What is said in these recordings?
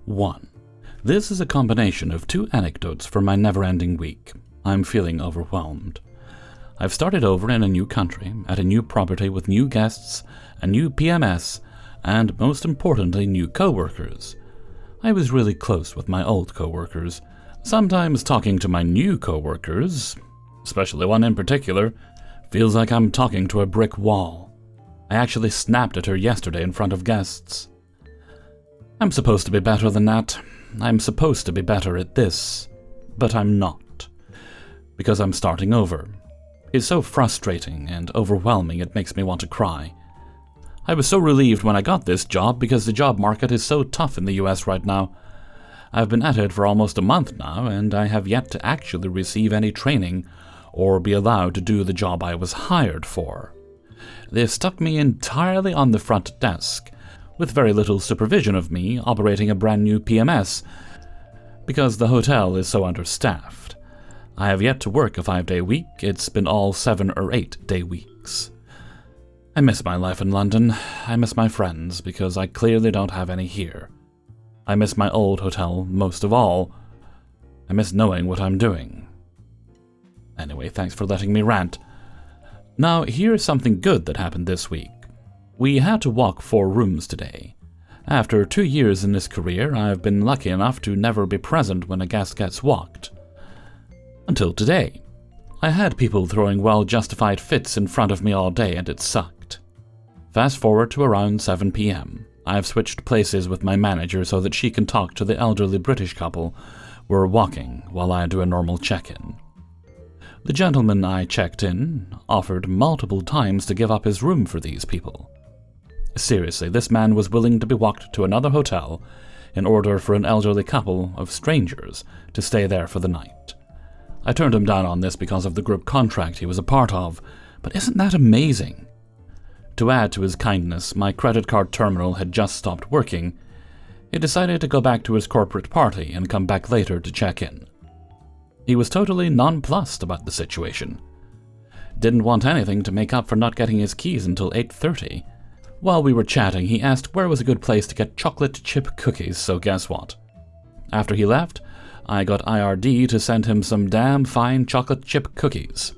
1. This is a combination of 2 anecdotes for my never-ending week. I'm feeling overwhelmed. I've started over in a new country, at a new property with new guests, a new PMS, and most importantly, new co-workers. I was really close with my old co-workers. Sometimes talking to my new co-workers, especially one in particular, feels like I'm talking to a brick wall. I actually snapped at her yesterday in front of guests. I'm supposed to be better than that. I'm supposed to be better at this, but I'm not. Because I'm starting over. It's so frustrating and overwhelming it makes me want to cry. I was so relieved when I got this job because the job market is so tough in the US right now. I've been at it for almost a month now, and I have yet to actually receive any training or be allowed to do the job I was hired for. They've stuck me entirely on the front desk, with very little supervision of me operating a brand new PMS, because the hotel is so understaffed. I have yet to work a 5-day week, it's been all 7 or 8-day weeks. I miss my life in London. I miss my friends, because I clearly don't have any here. I miss my old hotel most of all. I miss knowing what I'm doing. Anyway, thanks for letting me rant. Now, here's something good that happened this week. We had to walk 4 rooms today. After 2 years in this career, I've been lucky enough to never be present when a guest gets walked. Until today. I had people throwing well-justified fits in front of me all day, and it sucked. Fast forward to around 7 p.m. I've switched places with my manager so that she can talk to the elderly British couple we're walking while I do a normal check-in. The gentleman I checked in offered multiple times to give up his room for these people. Seriously, this man was willing to be walked to another hotel in order for an elderly couple of strangers to stay there for the night. I turned him down on this because of the group contract he was a part of, but isn't that amazing? To add to his kindness, my credit card terminal had just stopped working. He decided to go back to his corporate party and come back later to check in. He was totally nonplussed about the situation. Didn't want anything to make up for not getting his keys until 8:30. While we were chatting, he asked where was a good place to get chocolate chip cookies, so guess what? After he left, I got IRD to send him some damn fine chocolate chip cookies.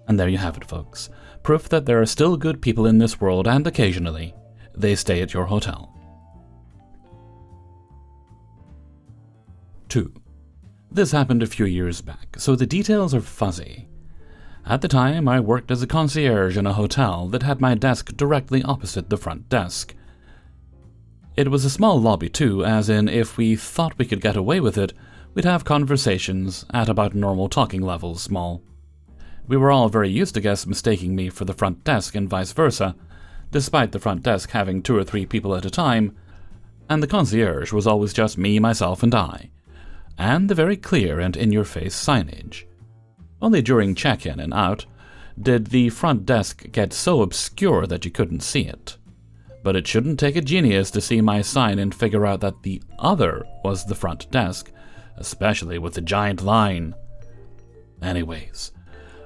And there you have it, folks. Proof that there are still good people in this world, and occasionally, they stay at your hotel. 2. This happened a few years back, so the details are fuzzy. At the time, I worked as a concierge in a hotel that had my desk directly opposite the front desk. It was a small lobby too, as in if we thought we could get away with it, we'd have conversations at about normal talking levels small. We were all very used to guests mistaking me for the front desk and vice versa, despite the front desk having 2 or 3 people at a time, and the concierge was always just me, myself, and I, and the very clear and in-your-face signage. Only during check-in and out did the front desk get so obscure that you couldn't see it. But it shouldn't take a genius to see my sign and figure out that the other was the front desk, especially with the giant line. Anyways,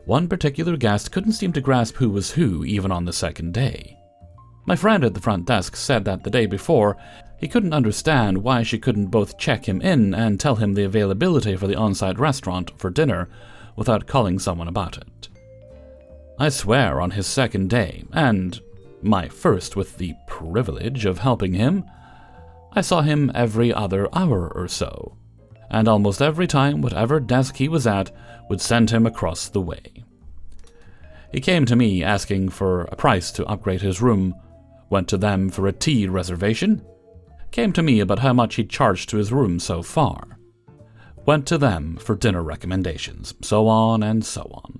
one particular guest couldn't seem to grasp who was who even on the second day. My friend at the front desk said that the day before, he couldn't understand why she couldn't both check him in and tell him the availability for the on-site restaurant for dinner without calling someone about it. I swear on his second day, and my first with the privilege of helping him, I saw him every other hour or so, and almost every time whatever desk he was at would send him across the way. He came to me asking for a price to upgrade his room, went to them for a tea reservation, came to me about how much he'd charged to his room so far, went to them for dinner recommendations, so on and so on.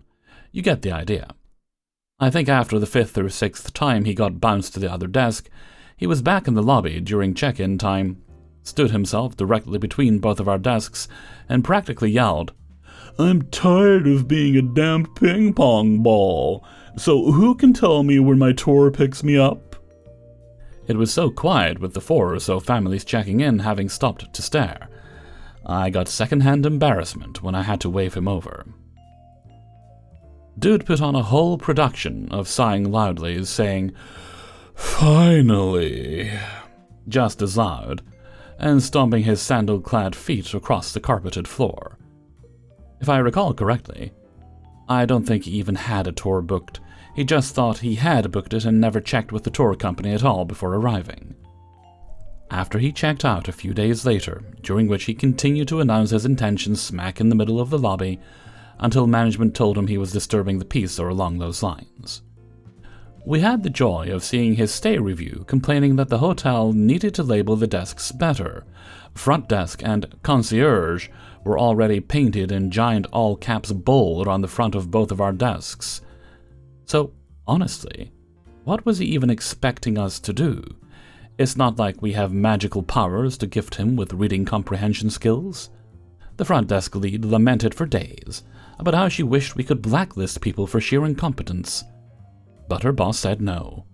You get the idea. I think after the 5th or 6th time he got bounced to the other desk, he was back in the lobby during check-in time, stood himself directly between both of our desks, and practically yelled, "I'm tired of being a damned ping-pong ball, so who can tell me where my tour picks me up?" It was so quiet with the 4 or so families checking in having stopped to stare. I got second-hand embarrassment when I had to wave him over. Dude put on a whole production of sighing loudly, saying, "Finally," just as loud, and stomping his sandal-clad feet across the carpeted floor. If I recall correctly, I don't think he even had a tour booked. He just thought he had booked it and never checked with the tour company at all before arriving. After he checked out a few days later, during which he continued to announce his intentions smack in the middle of the lobby, until management told him he was disturbing the peace or along those lines. We had the joy of seeing his stay review complaining that the hotel needed to label the desks better. Front desk and concierge were already painted in giant all-caps bold on the front of both of our desks. So, honestly, what was he even expecting us to do? It's not like we have magical powers to gift him with reading comprehension skills. The front desk lead lamented for days about how she wished we could blacklist people for sheer incompetence. But her boss said no.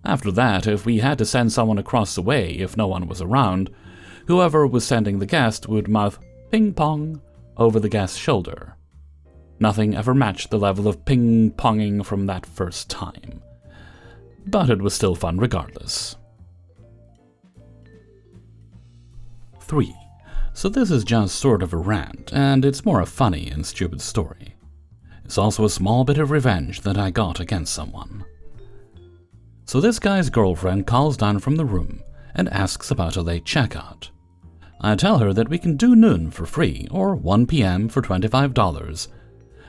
After that, if we had to send someone across the way if no one was around, whoever was sending the guest would mouth ping-pong over the guest's shoulder. Nothing ever matched the level of ping-ponging from that first time. But it was still fun regardless. 3. So this is just sort of a rant, and it's more a funny and stupid story. It's also a small bit of revenge that I got against someone. So this guy's girlfriend calls down from the room and asks about a late checkout. I tell her that we can do noon for free or 1 p.m. for $25,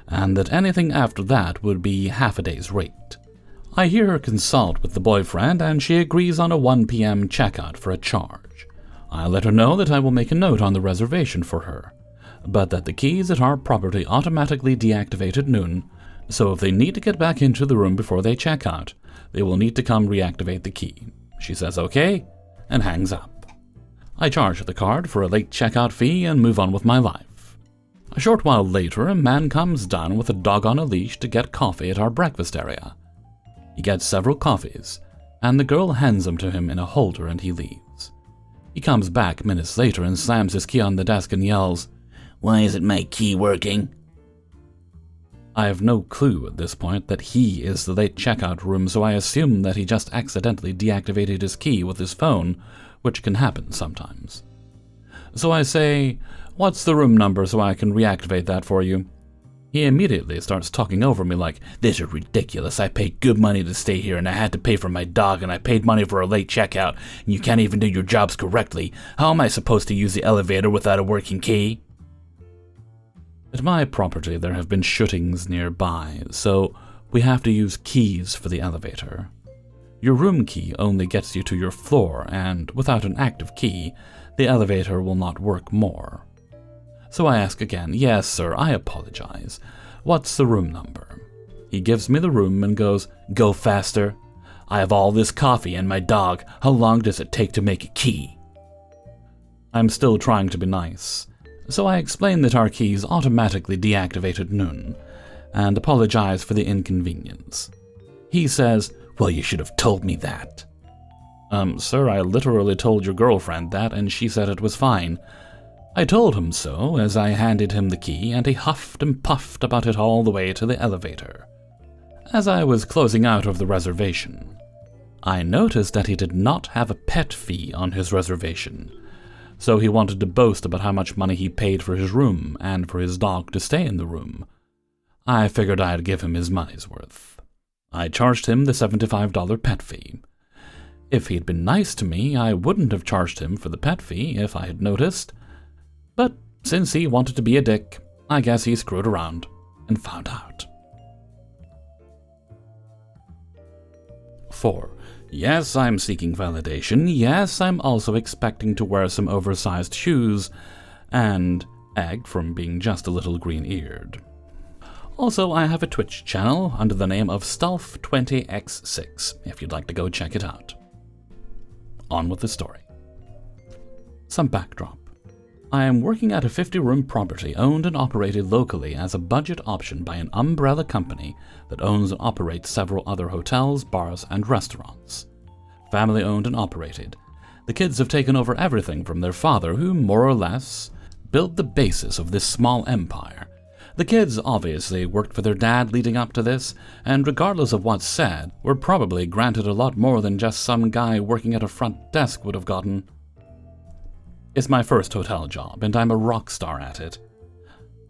and that anything after that would be half a day's rate. I hear her consult with the boyfriend and she agrees on a 1 p.m. checkout for a charge. I let her know that I will make a note on the reservation for her, but that the keys at our property automatically deactivate at noon, so if they need to get back into the room before they check out, they will need to come reactivate the key. She says okay, and hangs up. I charge the card for a late checkout fee and move on with my life. A short while later, a man comes down with a dog on a leash to get coffee at our breakfast area. He gets several coffees, and the girl hands them to him in a holder and he leaves. He comes back minutes later and slams his key on the desk and yells, "Why isn't my key working?" I have no clue at this point that he is the late checkout room, so I assume that he just accidentally deactivated his key with his phone, which can happen sometimes. So I say, "What's the room number so I can reactivate that for you?" He immediately starts talking over me like, "This is ridiculous. I paid good money to stay here and I had to pay for my dog and I paid money for a late checkout and you can't even do your jobs correctly. How am I supposed to use the elevator without a working key?" At my property there have been shootings nearby, so we have to use keys for the elevator. Your room key only gets you to your floor, and without an active key, the elevator will not work more. So I ask again, "Yes, sir, I apologize. What's the room number?" He gives me the room and goes, "Go faster. I have all this coffee and my dog. How long does it take to make a key?" I'm still trying to be nice, so I explain that our keys automatically deactivate at noon, and apologize for the inconvenience. He says, "Well, you should have told me that." Sir, I literally told your girlfriend that, and she said it was fine. I told him so as I handed him the key, and he huffed and puffed about it all the way to the elevator. As I was closing out of the reservation, I noticed that he did not have a pet fee on his reservation, so he wanted to boast about how much money he paid for his room and for his dog to stay in the room. I figured I'd give him his money's worth. I charged him the $75 pet fee. If he'd been nice to me, I wouldn't have charged him for the pet fee if I had noticed. But since he wanted to be a dick, I guess he screwed around and found out. 4. Yes, I'm seeking validation. Yes, I'm also expecting to wear some oversized shoes and egg from being just a little green-eared. Also, I have a Twitch channel under the name of Stulf20x6, if you'd like to go check it out. On with the story. Some backdrop. I am working at a 50-room property owned and operated locally as a budget option by an umbrella company that owns and operates several other hotels, bars, and restaurants. Family owned and operated. The kids have taken over everything from their father, who more or less built the basis of this small empire. The kids obviously worked for their dad leading up to this, and regardless of what's said, were probably granted a lot more than just some guy working at a front desk would have gotten. It's my first hotel job, and I'm a rock star at it.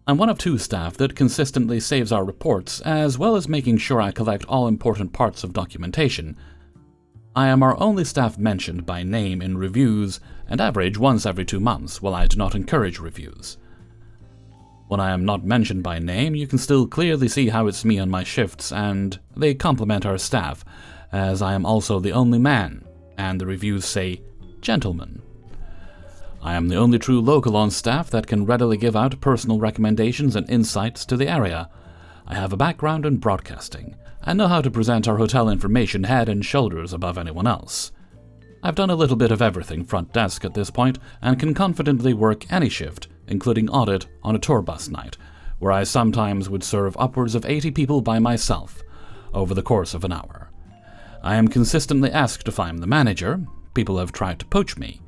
I'm one of 2 staff that consistently saves our reports, as well as making sure I collect all important parts of documentation. I am our only staff mentioned by name in reviews, and average once every 2 months, while I do not encourage reviews. When I am not mentioned by name, you can still clearly see how it's me on my shifts, and they compliment our staff, as I am also the only man, and the reviews say, "Gentleman." I am the only true local on staff that can readily give out personal recommendations and insights to the area. I have a background in broadcasting, and know how to present our hotel information head and shoulders above anyone else. I've done a little bit of everything front desk at this point, and can confidently work any shift, including audit on a tour bus night, where I sometimes would serve upwards of 80 people by myself, over the course of an hour. I am consistently asked if I'm the manager. People have tried to poach me.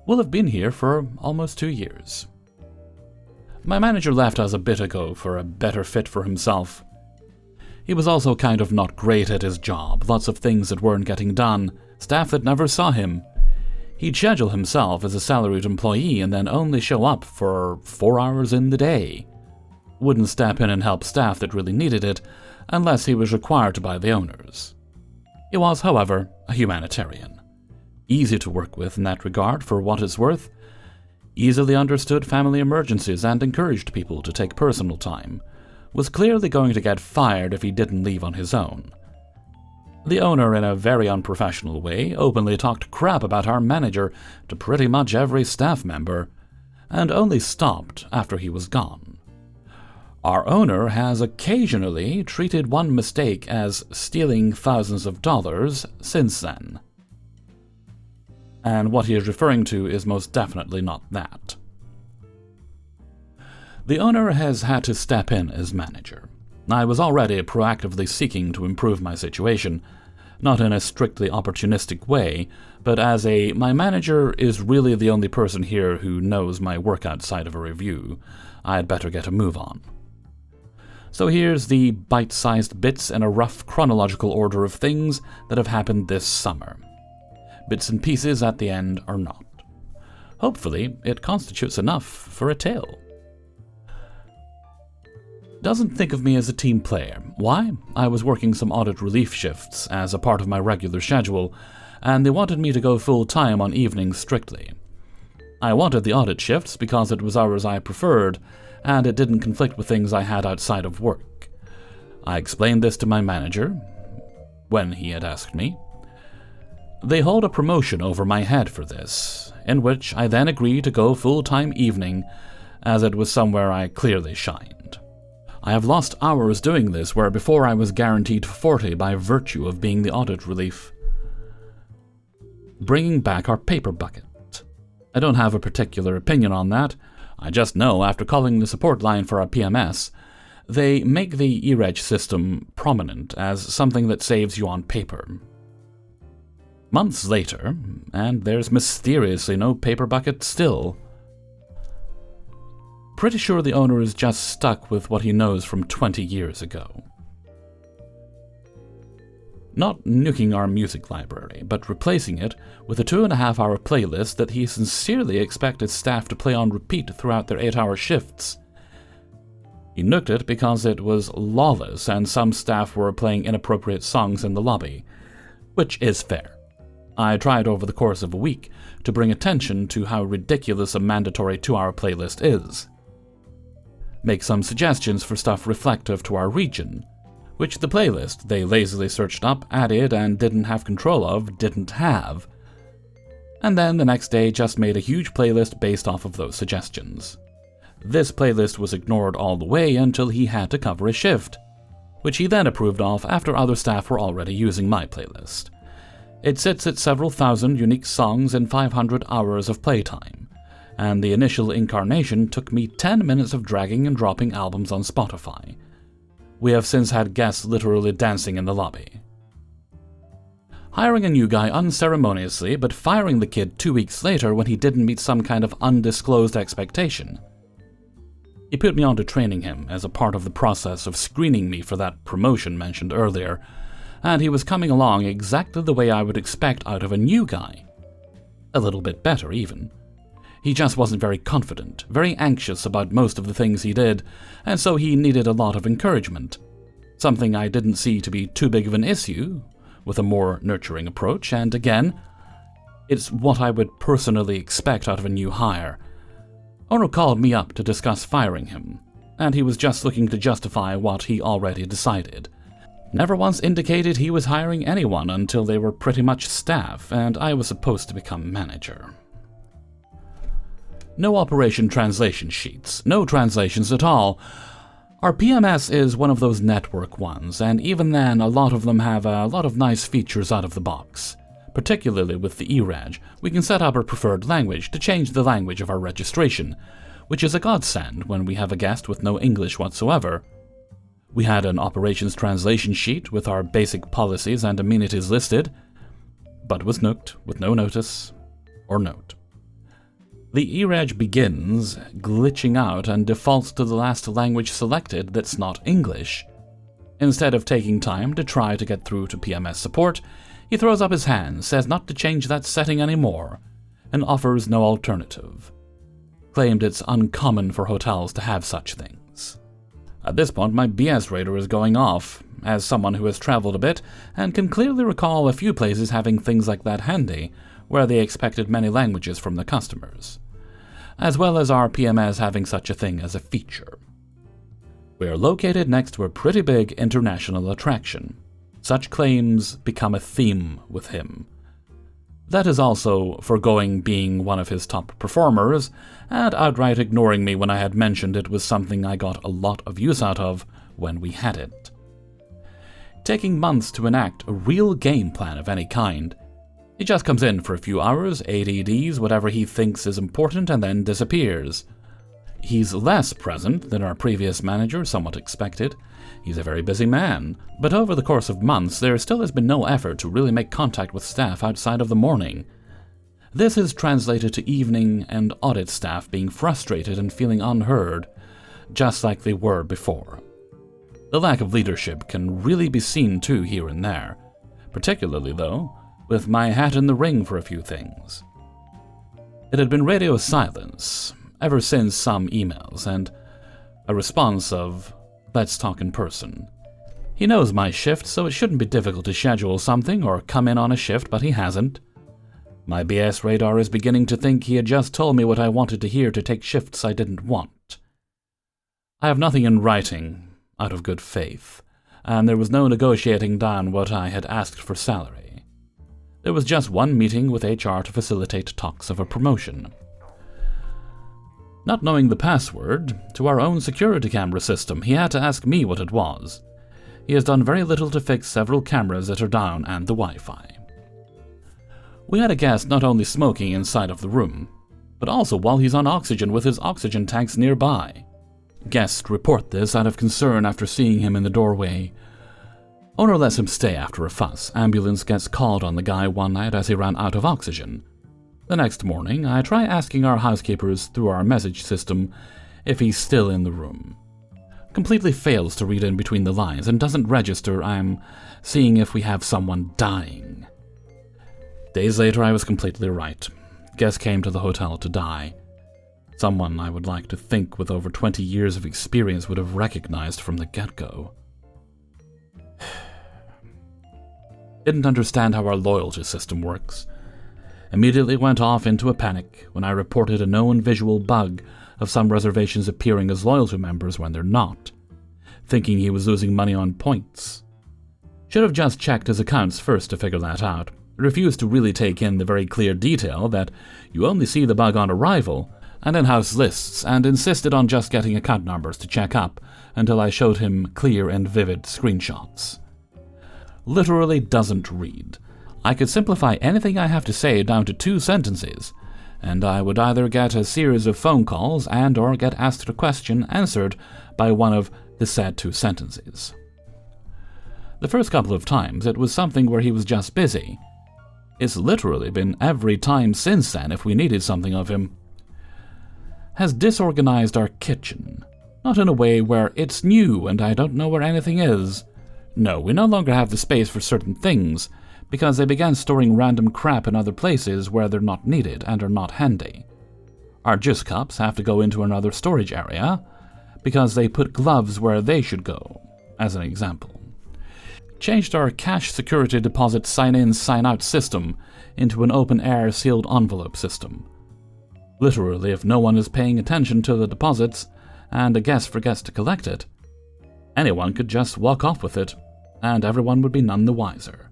Will have been here for almost 2 years. My manager left us a bit ago for a better fit for himself. He was also kind of not great at his job, lots of things that weren't getting done, staff that never saw him. He'd schedule himself as a salaried employee and then only show up for 4 hours in the day. Wouldn't step in and help staff that really needed it, unless he was required to by the owners. He was, however, a humanitarian. Easy to work with in that regard for what it's worth. Easily understood family emergencies and encouraged people to take personal time. Was clearly going to get fired if he didn't leave on his own. The owner, in a very unprofessional way, openly talked crap about our manager to pretty much every staff member, and only stopped after he was gone. Our owner has occasionally treated one mistake as stealing thousands of dollars since then. And what he is referring to is most definitely not that. The owner has had to step in as manager. I was already proactively seeking to improve my situation, not in a strictly opportunistic way, but as my manager is really the only person here who knows my work outside of a review, I had better get a move on. So here's the bite-sized bits in a rough chronological order of things that have happened this summer. Bits and pieces at the end are not. Hopefully, it constitutes enough for a tale. Doesn't think of me as a team player. Why? I was working some audit relief shifts as a part of my regular schedule, and they wanted me to go full-time on evenings strictly. I wanted the audit shifts because it was hours I preferred, and it didn't conflict with things I had outside of work. I explained this to my manager, when he had asked me. They hold a promotion over my head for this, in which I then agreed to go full-time evening, as it was somewhere I clearly shined. I have lost hours doing this where before I was guaranteed 40 by virtue of being the audit relief. Bringing back our paper bucket. I don't have a particular opinion on that. I just know after calling the support line for our PMS, they make the e-reg system prominent as something that saves you on paper. Months later, and there's mysteriously no paper bucket still. Pretty sure the owner is just stuck with what he knows from 20 years ago. Not nuking our music library, but replacing it with a 2.5-hour playlist that he sincerely expected staff to play on repeat throughout their 8-hour shifts. He nuked it because it was lawless and some staff were playing inappropriate songs in the lobby, which is fair. I tried over the course of a week to bring attention to how ridiculous a mandatory 2-hour playlist is. Make some suggestions for stuff reflective to our region, which the playlist they lazily searched up, added, and didn't have control of didn't have. And then the next day just made a huge playlist based off of those suggestions. This playlist was ignored all the way until he had to cover a shift, which he then approved of after other staff were already using my playlist. It sits at several thousand unique songs and 500 hours of playtime, and the initial incarnation took me 10 minutes of dragging and dropping albums on Spotify. We have since had guests literally dancing in the lobby. Hiring a new guy unceremoniously, but firing the kid 2 weeks later when he didn't meet some kind of undisclosed expectation. He put me on to training him as a part of the process of screening me for that promotion mentioned earlier, and he was coming along exactly the way I would expect out of a new guy. A little bit better, even. He just wasn't very confident, very anxious about most of the things he did, and so he needed a lot of encouragement. Something I didn't see to be too big of an issue, with a more nurturing approach, and again, it's what I would personally expect out of a new hire. Owner called me up to discuss firing him, and he was just looking to justify what he already decided. Never once indicated he was hiring anyone until they were pretty much staff, and I was supposed to become manager. No operation translation sheets, no translations at all. Our PMS is one of those network ones, and even then a lot of them have a lot of nice features out of the box. Particularly with the eReg, we can set up our preferred language to change the language of our registration, which is a godsend when we have a guest with no English whatsoever. We had an operations translation sheet with our basic policies and amenities listed, but was nuked with no notice or note. The eReg begins glitching out and defaults to the last language selected that's not English. Instead of taking time to try to get through to PMS support, he throws up his hands, says not to change that setting anymore, and offers no alternative. Claimed it's uncommon for hotels to have such things. At this point, my BS radar is going off, as someone who has traveled a bit and can clearly recall a few places having things like that handy, where they expected many languages from the customers, as well as our PMS having such a thing as a feature. We are located next to a pretty big international attraction. Such claims become a theme with him. That is also foregoing being one of his top performers, and outright ignoring me when I had mentioned it was something I got a lot of use out of when we had it. Taking months to enact a real game plan of any kind, he just comes in for a few hours, ADDs whatever he thinks is important, and then disappears. He's less present than our previous manager, somewhat expected. He's a very busy man, but over the course of months there still has been no effort to really make contact with staff outside of the morning. This is translated to evening and audit staff being frustrated and feeling unheard, just like they were before. The lack of leadership can really be seen too here and there, particularly though, with my hat in the ring for a few things. It had been radio silence ever since some emails, and a response of, "Let's talk in person." He knows my shift, so it shouldn't be difficult to schedule something or come in on a shift, but he hasn't. My BS radar is beginning to think he had just told me what I wanted to hear to take shifts I didn't want. I have nothing in writing, out of good faith, and there was no negotiating down what I had asked for salary. There was just one meeting with HR to facilitate talks of a promotion. Not knowing the password to our own security camera system, he had to ask me what it was. He has done very little to fix several cameras that are down and the Wi-Fi. We had a guest not only smoking inside of the room, but also while he's on oxygen with his oxygen tanks nearby. Guests report this out of concern after seeing him in the doorway. Owner lets him stay after a fuss. Ambulance gets called on the guy one night as he ran out of oxygen. The next morning, I try asking our housekeepers through our message system if he's still in the room. Completely fails to read in between the lines and doesn't register I'm seeing if we have someone dying. Days later, I was completely right. Guest came to the hotel to die. Someone I would like to think with over 20 years of experience would have recognized from the get-go. Didn't understand how our loyalty system works. Immediately went off into a panic when I reported a known visual bug of some reservations appearing as loyalty members when they're not, thinking he was losing money on points. Should have just checked his accounts first to figure that out. Refused to really take in the very clear detail that you only see the bug on arrival and in-house lists, and insisted on just getting account numbers to check up until I showed him clear and vivid screenshots. Literally doesn't read. I could simplify anything I have to say down to 2 sentences, and I would either get a series of phone calls and or get asked a question answered by one of the said 2 sentences. The first couple of times it was something where he was just busy. It's literally been every time since then if we needed something of him. Has disorganized our kitchen, not in a way where it's new and I don't know where anything is. No, we no longer have the space for certain things, because they began storing random crap in other places where they're not needed and are not handy. Our juice cups have to go into another storage area because they put gloves where they should go, as an example. Changed our cash security deposit sign-in sign-out system into an open-air sealed envelope system. Literally, if no one is paying attention to the deposits and a guest forgets to collect it, anyone could just walk off with it, and everyone would be none the wiser.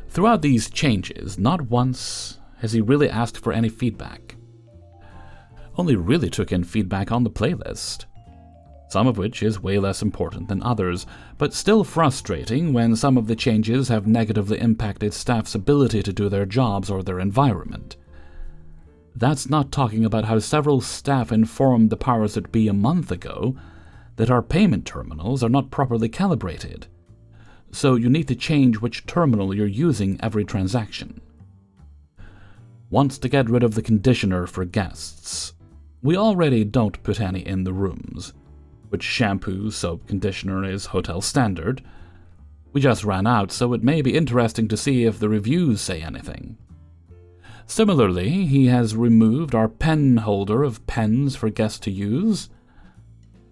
Throughout these changes, not once has he really asked for any feedback. Only really took in feedback on the playlist, some of which is way less important than others, but still frustrating when some of the changes have negatively impacted staff's ability to do their jobs or their environment. That's not talking about how several staff informed the powers that be a month ago that our payment terminals are not properly calibrated, so you need to change which terminal you're using every transaction. Wants to get rid of the conditioner for guests. We already don't put any in the rooms, which shampoo, soap, conditioner is hotel standard. We just ran out, so it may be interesting to see if the reviews say anything. Similarly, he has removed our pen holder of pens for guests to use,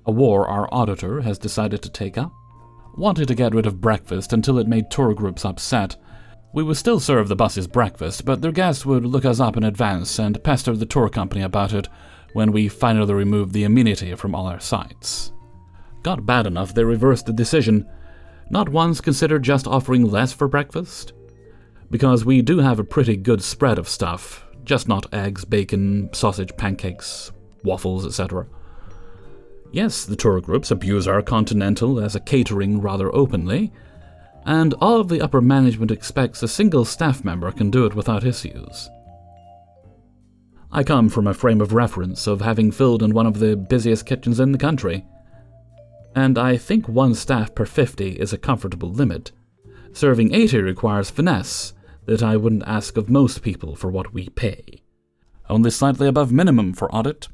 a war our auditor has decided to take up. Wanted to get rid of breakfast until it made tour groups upset. We would still serve the buses breakfast, but their guests would look us up in advance and pester the tour company about it when we finally removed the amenity from all our sites. Got bad enough they reversed the decision. Not once considered just offering less for breakfast, because we do have a pretty good spread of stuff, just not eggs, bacon, sausage, pancakes, waffles, etc. Yes, the tour groups abuse our Continental as a catering rather openly, and all of the upper management expects a single staff member can do it without issues. I come from a frame of reference of having filled in one of the busiest kitchens in the country, and I think one staff per 50 is a comfortable limit. Serving 80 requires finesse that I wouldn't ask of most people for what we pay. Only slightly above minimum for audit.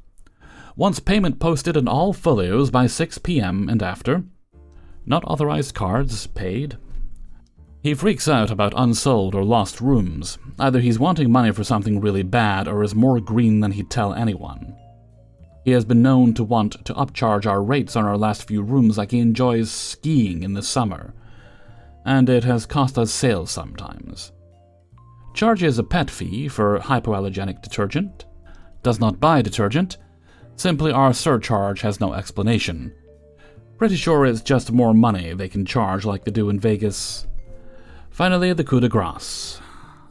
Wants payment posted in all folios by 6 p.m. and after. Not authorized cards paid. He freaks out about unsold or lost rooms. Either he's wanting money for something really bad or is more green than he'd tell anyone. He has been known to want to upcharge our rates on our last few rooms like he enjoys skiing in the summer, and it has cost us sales sometimes. Charges a pet fee for hypoallergenic detergent. Does not buy detergent. Simply our surcharge has no explanation. Pretty sure it's just more money they can charge like they do in Vegas. Finally, the coup de grace.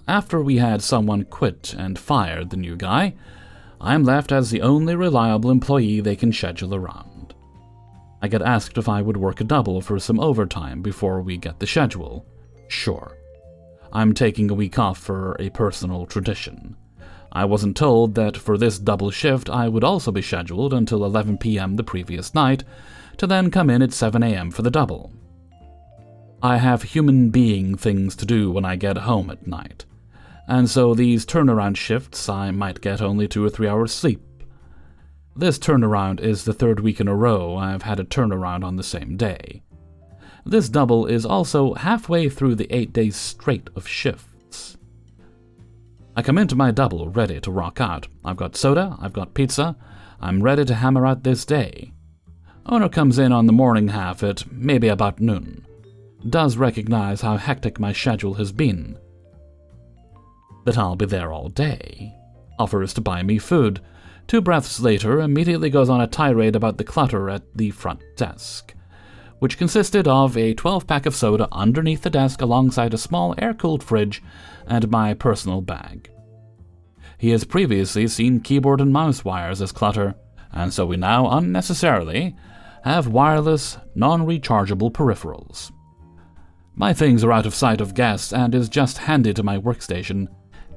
After we had someone quit and fired the new guy, I'm left as the only reliable employee they can schedule around. I get asked if I would work a double for some overtime before we get the schedule. Sure. I'm taking a week off for a personal tradition. I wasn't told that for this double shift I would also be scheduled until 11 p.m. the previous night, to then come in at 7 a.m. for the double. I have human being things to do when I get home at night, and so these turnaround shifts I might get only 2 or 3 hours sleep. This turnaround is the 3rd week in a row I've had a turnaround on the same day. This double is also halfway through the 8 days straight of shifts. I come into my double ready to rock out. I've got soda, I've got pizza, I'm ready to hammer out this day. Owner comes in on the morning half at maybe about noon. Does recognize how hectic my schedule has been. That I'll be there all day. Offers to buy me food. 2 breaths later, immediately goes on a tirade about the clutter at the front desk, which consisted of a 12-pack of soda underneath the desk alongside a small air-cooled fridge and my personal bag. He has previously seen keyboard and mouse wires as clutter, and so we now unnecessarily have wireless, non-rechargeable peripherals. My things are out of sight of guests and is just handed to my workstation.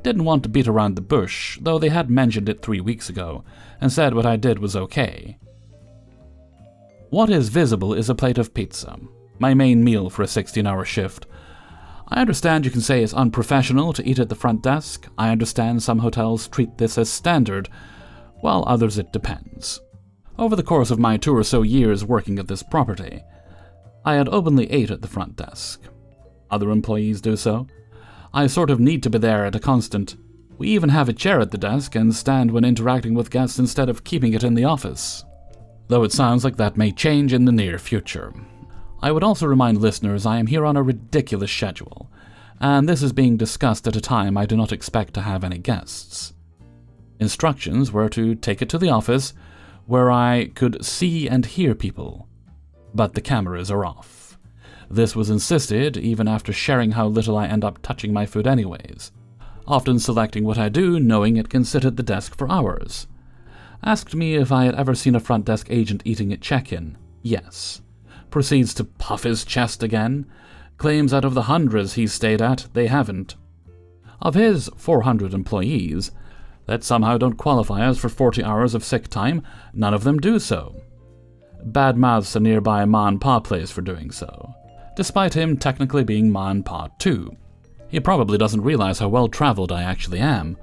Didn't want to beat around the bush, though they had mentioned it 3 weeks ago, and said what I did was okay. What is visible is a plate of pizza, my main meal for a 16-hour shift. I understand you can say it's unprofessional to eat at the front desk. I understand some hotels treat this as standard, while others it depends. Over the course of my 2 or so years working at this property, I had openly ate at the front desk. Other employees do so. I sort of need to be there at a constant We even have a chair at the desk and stand when interacting with guests instead of keeping it in the office. Though it sounds like that may change in the near future. I would also remind listeners I am here on a ridiculous schedule, and this is being discussed at a time I do not expect to have any guests. Instructions were to take it to the office, where I could see and hear people, but the cameras are off. This was insisted even after sharing how little I end up touching my food anyways, often selecting what I do knowing it can sit at the desk for hours. Asked me if I had ever seen a front desk agent eating at check-in. Yes. Proceeds to puff his chest again. Claims out of the hundreds he's stayed at, they haven't. Of his 400 employees that somehow don't qualify us for 40 hours of sick time, none of them do so. Badmouths a nearby ma and pa place for doing so, despite him technically being ma and pa too. He probably doesn't realize how well-traveled I actually am,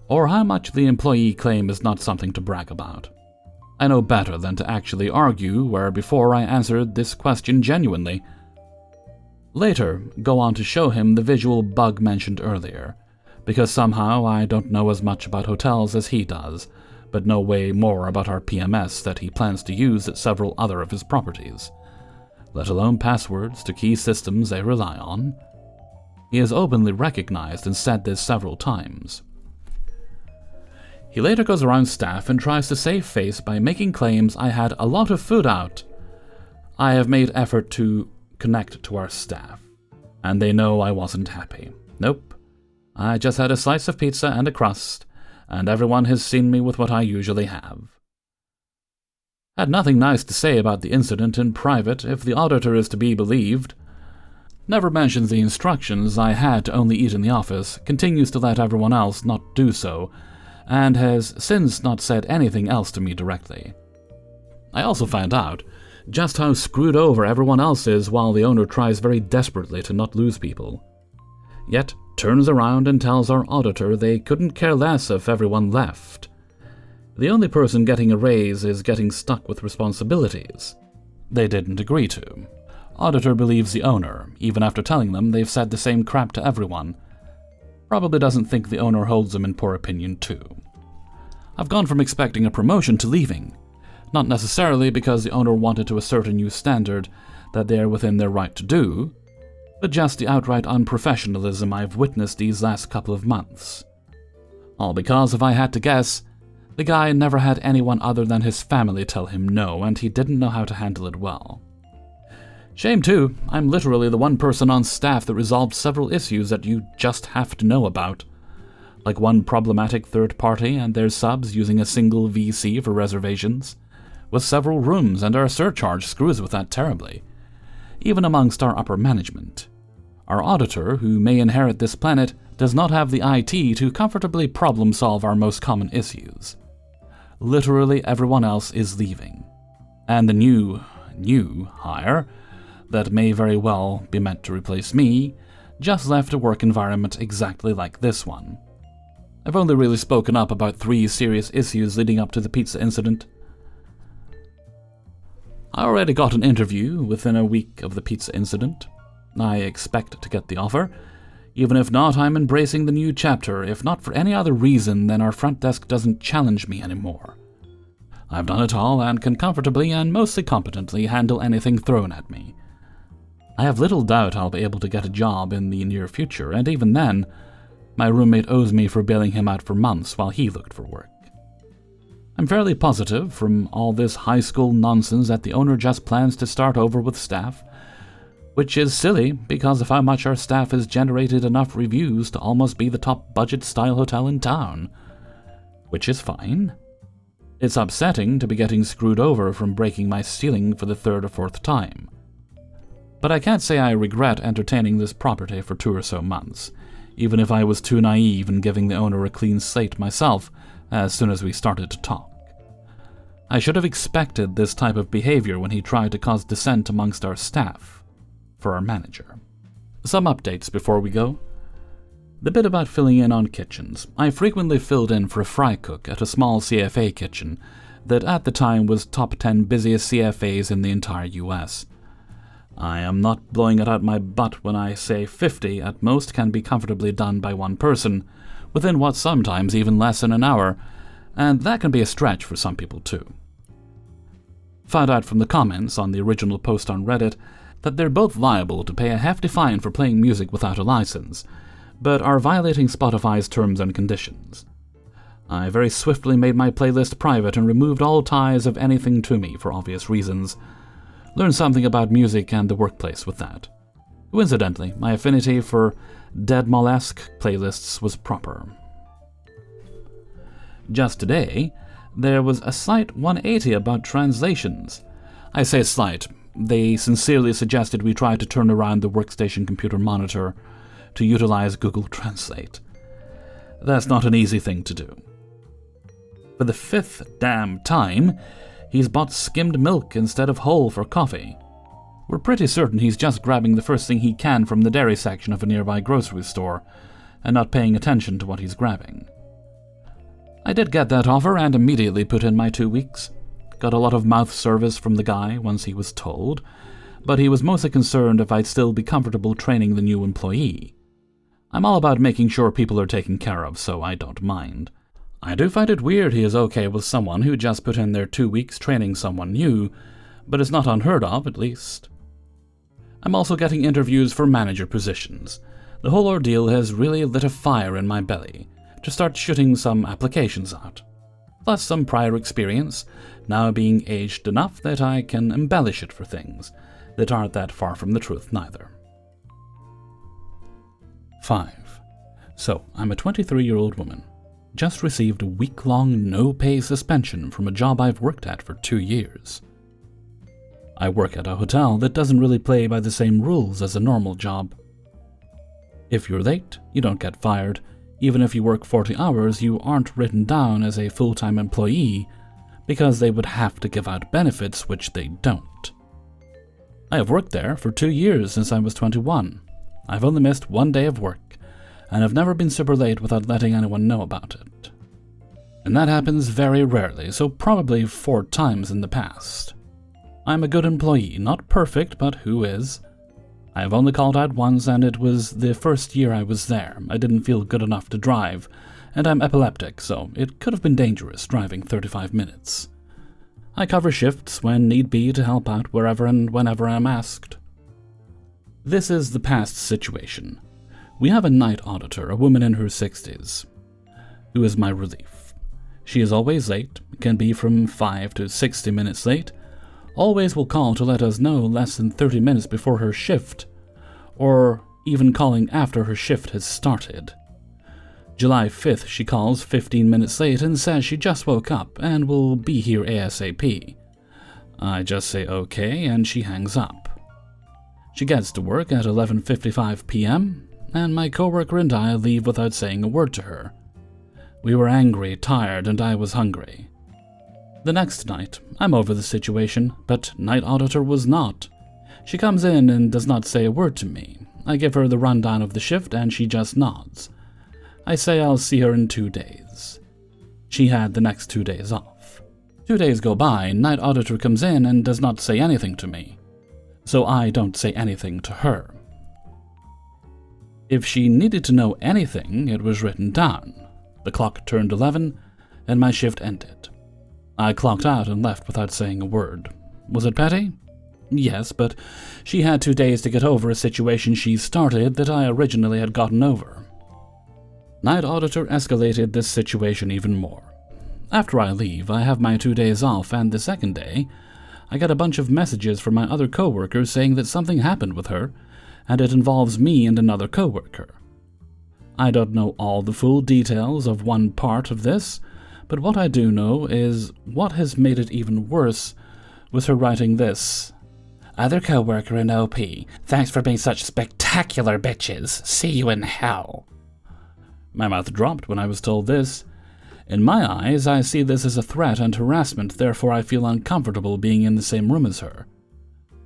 or how much the employee claim is not something to brag about. I know better than to actually argue where before I answered this question genuinely. Later, go on to show him the visual bug mentioned earlier, because somehow I don't know as much about hotels as he does, but know way more about our PMS that he plans to use at several other of his properties, let alone passwords to key systems they rely on. He has openly recognized and said this several times. He later goes around staff and tries to save face by making claims I had a lot of food out. I have made effort to connect to our staff, and they know I wasn't happy. Nope. I just had a slice of pizza and a crust, and everyone has seen me with what I usually have. Had nothing nice to say about the incident in private, if the auditor is to be believed. Never mentions the instructions I had to only eat in the office, continues to let everyone else not do so, and has since not said anything else to me directly. I also found out just how screwed over everyone else is while the owner tries very desperately to not lose people. Yet turns around and tells our auditor they couldn't care less if everyone left. The only person getting a raise is getting stuck with responsibilities they didn't agree to. Auditor believes the owner, even after telling them they've said the same crap to everyone. Probably doesn't think the owner holds them in poor opinion too. I've gone from expecting a promotion to leaving, not necessarily because the owner wanted to assert a new standard that they are within their right to do, but just the outright unprofessionalism I've witnessed these last couple of months. All because, if I had to guess, the guy never had anyone other than his family tell him no, and he didn't know how to handle it well. Shame too, I'm literally the one person on staff that resolved several issues that you just have to know about. Like one problematic third party and their subs using a single VC for reservations, with several rooms, and our surcharge screws with that terribly, even amongst our upper management. Our auditor, who may inherit this planet, does not have the IT to comfortably problem-solve our most common issues. Literally everyone else is leaving. And the new hire, that may very well be meant to replace me, just left a work environment exactly like this one. I've only really spoken up about 3 serious issues leading up to the pizza incident. I already got an interview within a week of the pizza incident. I expect to get the offer. Even if not, I'm embracing the new chapter, if not for any other reason than our front desk doesn't challenge me anymore. I've done it all and can comfortably and mostly competently handle anything thrown at me. I have little doubt I'll be able to get a job in the near future, and even then, my roommate owes me for bailing him out for months while he looked for work. I'm fairly positive from all this high school nonsense that the owner just plans to start over with staff, which is silly because of how much our staff has generated enough reviews to almost be the top budget-style hotel in town. Which is fine. It's upsetting to be getting screwed over from breaking my ceiling for the 3rd or 4th time. But I can't say I regret entertaining this property for 2 or so months, even if I was too naive in giving the owner a clean slate myself as soon as we started to talk. I should have expected this type of behavior when he tried to cause dissent amongst our staff, for our manager. Some updates before we go. The bit about filling in on kitchens. I frequently filled in for a fry cook at a small CFA kitchen that at the time was top 10 busiest CFAs in the entire US. I am not blowing it out my butt when I say 50 at most can be comfortably done by one person, within what's sometimes even less than an hour, and that can be a stretch for some people too. Found out from the comments on the original post on Reddit that they're both liable to pay a hefty fine for playing music without a license, but are violating Spotify's terms and conditions. I very swiftly made my playlist private and removed all ties of anything to me for obvious reasons. Learned something about music and the workplace with that. Coincidentally, my affinity for Dead Molesque playlists was proper. Just today, there was a slight 180 about translations. I say slight. They sincerely suggested we try to turn around the workstation computer monitor to utilize Google Translate. That's not an easy thing to do. For the 5th damn time, he's bought skimmed milk instead of whole for coffee. We're pretty certain he's just grabbing the first thing he can from the dairy section of a nearby grocery store and not paying attention to what he's grabbing. I did get that offer and immediately put in my 2 weeks. Got a lot of mouth service from the guy once he was told, but he was mostly concerned if I'd still be comfortable training the new employee. I'm all about making sure people are taken care of, so I don't mind. I do find it weird he is okay with someone who just put in their 2 weeks training someone new, but it's not unheard of, at least. I'm also getting interviews for manager positions. The whole ordeal has really lit a fire in my belly to start shooting some applications out. Plus some prior experience, now being aged enough that I can embellish it for things that aren't that far from the truth neither. 5. So, I'm a 23-year-old woman. Just received a week-long no-pay suspension from a job I've worked at for 2 years. I work at a hotel that doesn't really play by the same rules as a normal job. If you're late, you don't get fired. Even if you work 40 hours, you aren't written down as a full-time employee because they would have to give out benefits, which they don't. I have worked there for 2 years since I was 21. I've only missed 1 day of work, and I've never been super late without letting anyone know about it. And that happens very rarely, so probably 4 times in the past. I'm a good employee, not perfect, but who is? I have only called out once, and it was the first year I was there. I didn't feel good enough to drive, and I'm epileptic, so it could have been dangerous driving 35 minutes. I cover shifts when need be to help out wherever and whenever I'm asked. This is the past situation. We have a night auditor, a woman in her 60s, who is my relief. She is always late, can be from 5 to 60 minutes late, always will call to let us know less than 30 minutes before her shift, or even calling after her shift has started. July 5th, she calls 15 minutes late and says she just woke up and will be here ASAP. I just say okay and she hangs up. She gets to work at 11:55 p.m., and my coworker and I leave without saying a word to her. We were angry, tired, and I was hungry. The next night, I'm over the situation, but night auditor was not. She comes in and does not say a word to me. I give her the rundown of the shift and she just nods. I say I'll see her in 2 days. She had the next 2 days off. 2 days go by, night auditor comes in and does not say anything to me. So I don't say anything to her. If she needed to know anything, it was written down. The clock turned 11 and my shift ended. I clocked out and left without saying a word. Was it petty? Yes, but she had 2 days to get over a situation she started that I originally had gotten over. Night auditor escalated this situation even more. After I leave, I have my 2 days off, and the second day, I get a bunch of messages from my other coworkers saying that something happened with her, and it involves me and another coworker. I don't know all the full details of one part of this, but what I do know is what has made it even worse was her writing this. Other coworker in OP, thanks for being such spectacular bitches. See you in hell. My mouth dropped when I was told this. In my eyes, I see this as a threat and harassment, therefore I feel uncomfortable being in the same room as her.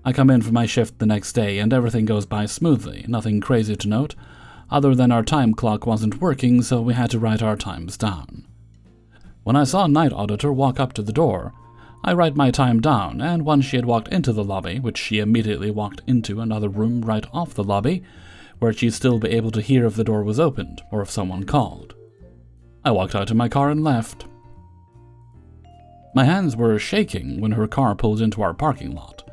I come in for my shift the next day and everything goes by smoothly, nothing crazy to note, other than our time clock wasn't working, so we had to write our times down. When I saw Night Auditor walk up to the door, I write my time down, and once she had walked into the lobby, which she immediately walked into another room right off the lobby, where she'd still be able to hear if the door was opened or if someone called. I walked out to my car and left. My hands were shaking when her car pulled into our parking lot.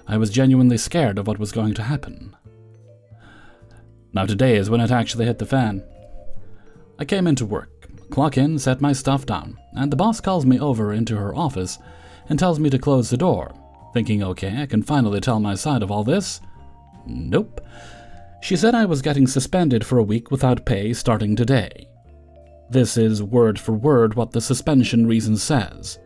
I was genuinely scared of what was going to happen. Now today is when it actually hit the fan. I came into work, clock in, set my stuff down, and the boss calls me over into her office and tells me to close the door, thinking, okay, I can finally tell my side of all this. Nope. She said I was getting suspended for a week without pay starting today. This is word for word what the suspension reason says.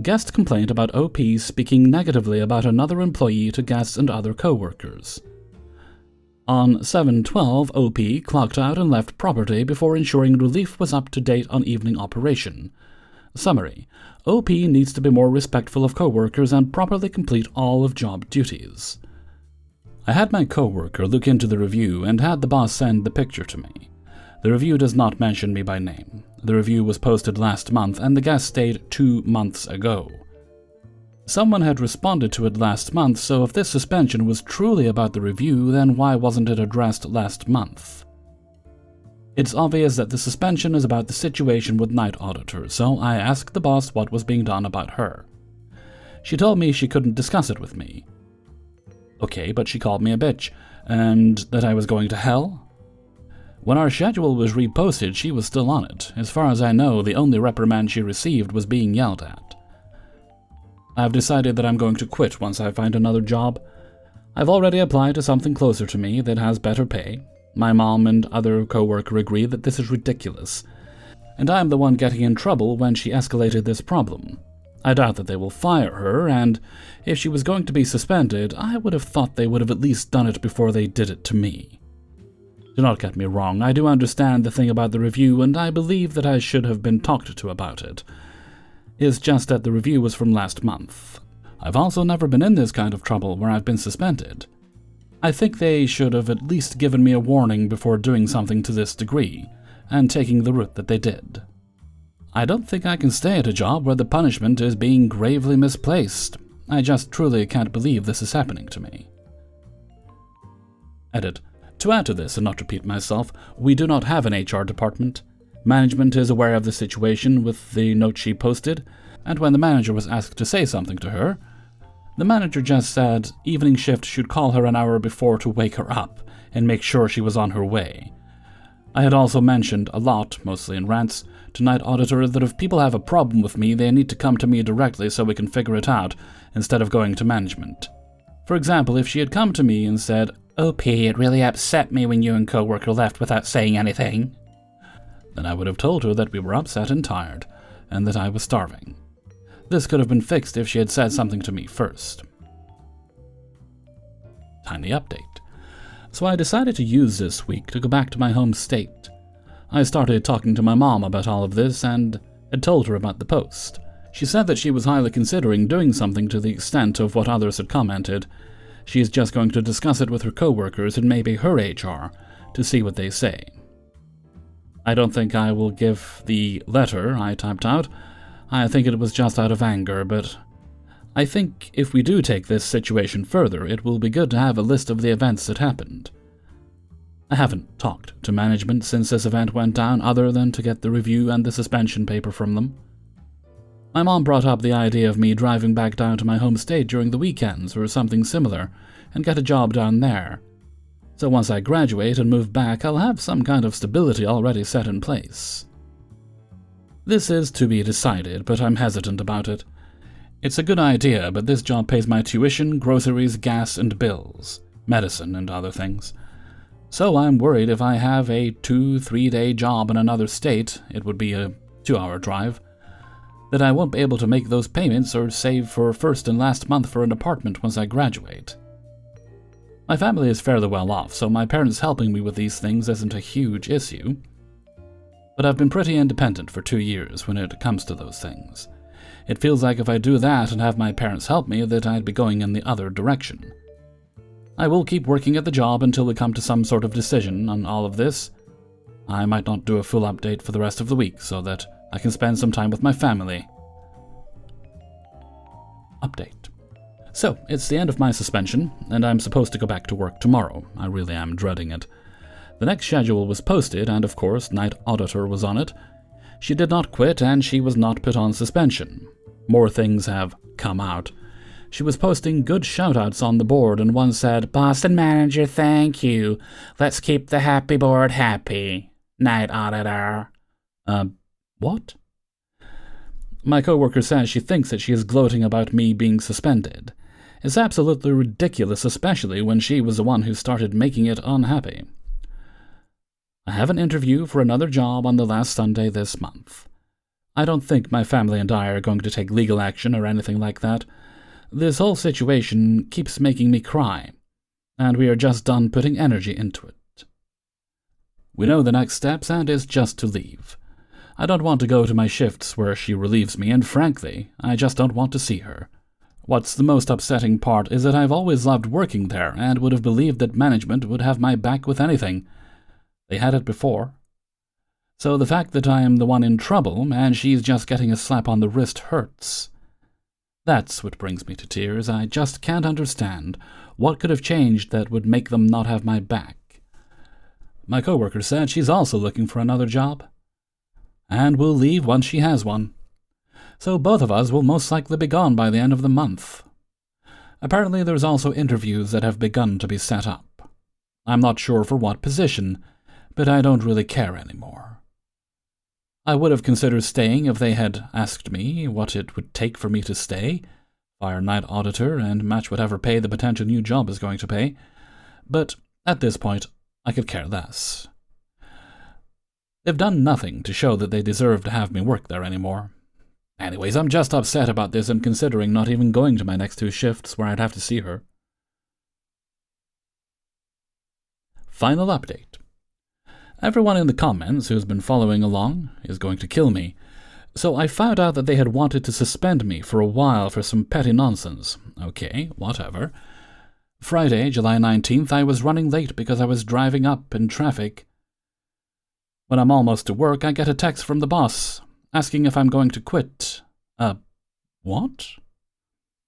Guest complaint about OP speaking negatively about another employee to guests and other co-workers. On 7/12, OP clocked out and left property before ensuring relief was up to date on evening operation. Summary: OP needs to be more respectful of co-workers and properly complete all of job duties. I had my co-worker look into the review and had the boss send the picture to me. The review does not mention me by name. The review was posted last month and the guest stayed 2 months ago. Someone had responded to it last month, so if this suspension was truly about the review, then why wasn't it addressed last month? It's obvious that the suspension is about the situation with Night Auditor, so I asked the boss what was being done about her. She told me she couldn't discuss it with me. Okay, but she called me a bitch, and that I was going to hell? When our schedule was reposted, she was still on it. As far as I know, the only reprimand she received was being yelled at. I've decided that I'm going to quit once I find another job. I've already applied to something closer to me that has better pay. My mom and other co-worker agree that this is ridiculous, and I'm the one getting in trouble when she escalated this problem. I doubt that they will fire her, and if she was going to be suspended, I would have thought they would have at least done it before they did it to me. Do not get me wrong, I do understand the thing about the review, and I believe that I should have been talked to about it. It's just that the review was from last month. I've also never been in this kind of trouble where I've been suspended. I think they should have at least given me a warning before doing something to this degree, and taking the route that they did. I don't think I can stay at a job where the punishment is being gravely misplaced. I just truly can't believe this is happening to me. Edit. To add to this and not repeat myself, we do not have an HR department. Management is aware of the situation with the note she posted, and when the manager was asked to say something to her, the manager just said evening shift should call her an hour before to wake her up and make sure she was on her way. I had also mentioned a lot, mostly in rants, to Night Auditor that if people have a problem with me, they need to come to me directly so we can figure it out, instead of going to management. For example, if she had come to me and said, "OP, it really upset me when you and co-worker left without saying anything," then I would have told her that we were upset and tired, and that I was starving. This could have been fixed if she had said something to me first. Tiny update. So I decided to use this week to go back to my home state. I started talking to my mom about all of this and had told her about the post. She said that she was highly considering doing something to the extent of what others had commented. She is just going to discuss it with her co-workers and maybe her HR to see what they say. I don't think I will give the letter I typed out. I think it was just out of anger, but I think if we do take this situation further, it will be good to have a list of the events that happened. I haven't talked to management since this event went down other than to get the review and the suspension paper from them. My mom brought up the idea of me driving back down to my home state during the weekends or something similar and get a job down there. So once I graduate and move back, I'll have some kind of stability already set in place. This is to be decided, but I'm hesitant about it. It's a good idea, but this job pays my tuition, groceries, gas, and bills, medicine, and other things. So I'm worried if I have a 2-3 day job in another state, it would be a 2-hour drive, that I won't be able to make those payments or save for first and last month for an apartment once I graduate. My family is fairly well off, so my parents helping me with these things isn't a huge issue. But I've been pretty independent for 2 years when it comes to those things. It feels like if I do that and have my parents help me, that I'd be going in the other direction. I will keep working at the job until we come to some sort of decision on all of this. I might not do a full update for the rest of the week so that I can spend some time with my family. Update. So, it's the end of my suspension, and I'm supposed to go back to work tomorrow. I really am dreading it. The next schedule was posted, and of course, Night Auditor was on it. She did not quit and she was not put on suspension. More things have come out. She was posting good shoutouts on the board and one said, "Boston manager, thank you. Let's keep the happy board happy. Night auditor." What? My coworker says she thinks that she is gloating about me being suspended. It's absolutely ridiculous, especially when she was the one who started making it unhappy. I have an interview for another job on the last Sunday this month. I don't think my family and I are going to take legal action or anything like that. This whole situation keeps making me cry, and we are just done putting energy into it. We know the next steps, and it's just to leave. I don't want to go to my shifts where she relieves me, and frankly, I just don't want to see her. What's the most upsetting part is that I've always loved working there and would have believed that management would have my back with anything. They had it before. So the fact that I am the one in trouble and she's just getting a slap on the wrist hurts. That's what brings me to tears. I just can't understand what could have changed that would make them not have my back. My coworker said she's also looking for another job, and will leave once she has one. So both of us will most likely be gone by the end of the month. Apparently there's also interviews that have begun to be set up. I'm not sure for what position, but I don't really care anymore. I would have considered staying if they had asked me what it would take for me to stay, fire night auditor, and match whatever pay the potential new job is going to pay, but at this point, I could care less. They've done nothing to show that they deserve to have me work there anymore. Anyways, I'm just upset about this and considering not even going to my next 2 shifts where I'd have to see her. Final update. Everyone in the comments who's been following along is going to kill me, so I found out that they had wanted to suspend me for a while for some petty nonsense. Okay, whatever. Friday, July 19th, I was running late because I was driving up in traffic. When I'm almost to work, I get a text from the boss, asking if I'm going to quit. What?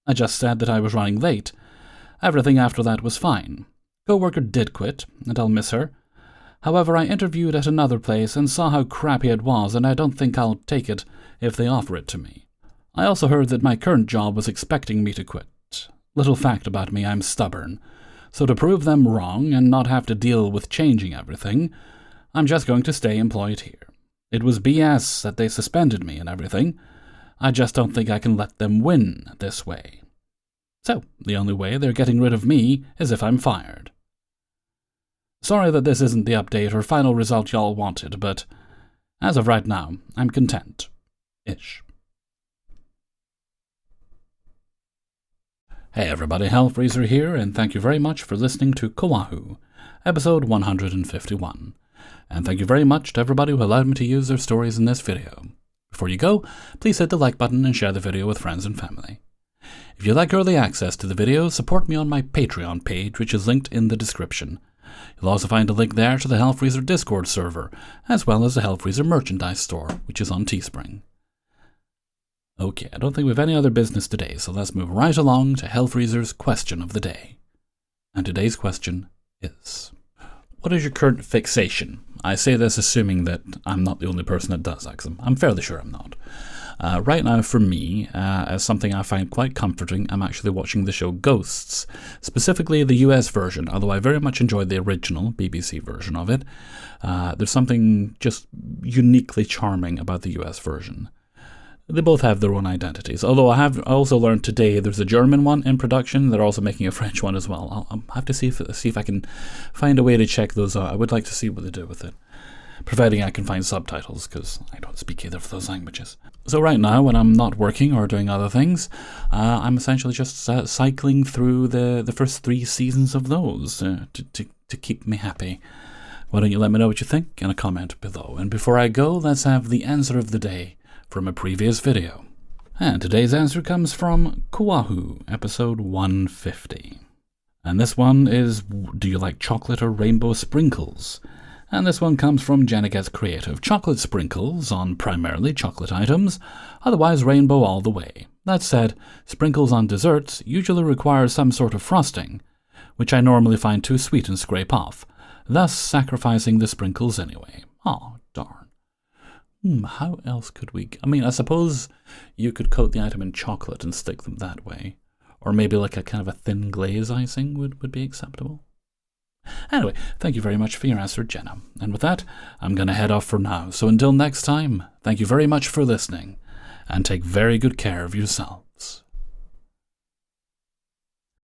I just said that I was running late. Everything after that was fine. Coworker did quit, and I'll miss her. However, I interviewed at another place and saw how crappy it was, and I don't think I'll take it if they offer it to me. I also heard that my current job was expecting me to quit. Little fact about me, I'm stubborn. So to prove them wrong and not have to deal with changing everything, I'm just going to stay employed here. It was BS that they suspended me and everything. I just don't think I can let them win this way. So, the only way they're getting rid of me is if I'm fired. Sorry that this isn't the update or final result y'all wanted, but as of right now, I'm content-ish. Hey everybody, Hellfreezer here, and thank you very much for listening to Coahw, episode 151. And thank you very much to everybody who allowed me to use their stories in this video. Before you go, please hit the like button and share the video with friends and family. If you'd like early access to the video, support me on my Patreon page, which is linked in the description. You'll also find a link there to the Hellfreezer Discord server, as well as the Hellfreezer merchandise store, which is on Teespring. Okay, I don't think we have any other business today, so let's move right along to Hellfreezer's question of the day. And today's question is, what is your current fixation? I say this assuming that I'm not the only person that does that, 'cause I'm fairly sure I'm not. Right now, for me, as something I find quite comforting, I'm actually watching the show Ghosts, specifically the US version, although I very much enjoyed the original BBC version of it. There's something just uniquely charming about the US version. They both have their own identities, although I have also learned today there's a German one in production. They're also making a French one as well. I'll have to see if I can find a way to check those out. I would like to see what they do with it, providing I can find subtitles, because I don't speak either of those languages. So right now, when I'm not working or doing other things, I'm essentially just cycling through the first 3 seasons of those to keep me happy. Why don't you let me know what you think in a comment below? And before I go, let's have the answer of the day from a previous video. And today's answer comes from Coahw, episode 150. And this one is, do you like chocolate or rainbow sprinkles? And this one comes from Jenna Gets Creative. Chocolate sprinkles on primarily chocolate items, otherwise rainbow all the way. That said, sprinkles on desserts usually require some sort of frosting, which I normally find too sweet and scrape off, thus sacrificing the sprinkles anyway. Aw, darn. How else could we... I mean, I suppose you could coat the item in chocolate and stick them that way. Or maybe like a kind of a thin glaze icing would be acceptable. Anyway, thank you very much for your answer, Jenna. And with that, I'm going to head off for now. So until next time, thank you very much for listening, and take very good care of yourself.